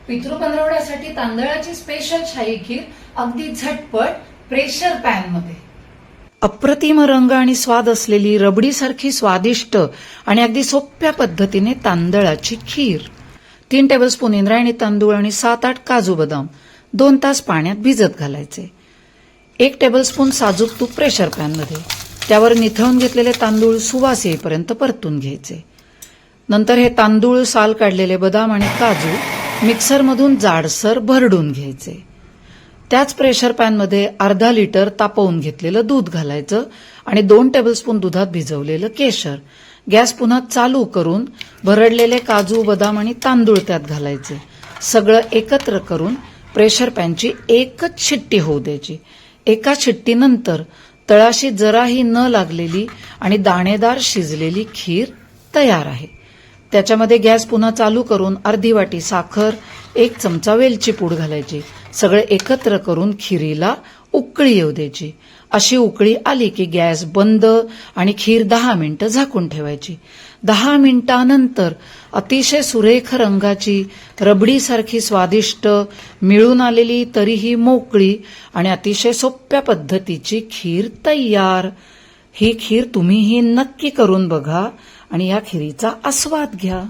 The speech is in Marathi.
पितृ पंधरवड्यासाठी तांदळाची स्पेशल शाही खीर अगदी झटपट प्रेशर पॅन मध्ये. अप्रतिम रंग आणि स्वाद असलेली रबडीसारखी स्वादिष्ट आणि अगदी सोप्या पद्धतीने तांदळाची खीर. 3 टेबलस्पून इंद्रायणी तांदूळ आणि 7-8 काजू बदाम 2 तास पाण्यात भिजत घालायचे. 1 टेबलस्पून साजूक तूप प्रेशर पॅन मध्ये, त्यावर निथळून घेतलेले तांदूळ सुवास येईपर्यंत परतून घ्यायचे. नंतर हे तांदूळ, साल काढलेले बदाम आणि काजू मिक्सरमधून जाडसर भरडून घ्यायचे. त्याच प्रेशर पॅनमध्ये अर्धा लिटर तापवून घेतलेलं दूध घालायचं आणि 2 टेबलस्पून दुधात भिजवलेलं केशर. गॅस पुन्हा चालू करून भरडलेले काजू, बदाम आणि तांदूळ त्यात घालायचे. सगळं एकत्र करून प्रेशर पॅनची एकच शिट्टी होऊ द्यायची. एका शिट्टीनंतर तळाशी जराही न लागलेली आणि दाणेदार शिजलेली खीर तयार आहे. त्याच्यामध्ये गॅस पुन्हा चालू करून अर्धी वाटी साखर, 1 चमचा वेलची पूड घालायची. सगळे एकत्र करून खिरीला उकळी येऊ द्यायची. अशी उकळी आली की गॅस बंद आणि खीर 10 मिनिटं झाकून ठेवायची. 10 मिनिटांनंतर अतिशय सुरेख रंगाची, रबडीसारखी स्वादिष्ट, मिळून आलेली तरीही मोकळी आणि अतिशय सोप्या पद्धतीची खीर तयार. ही खीर तुम्हीही नक्की करून बघा आणि या खिरीचा आस्वाद घ्या.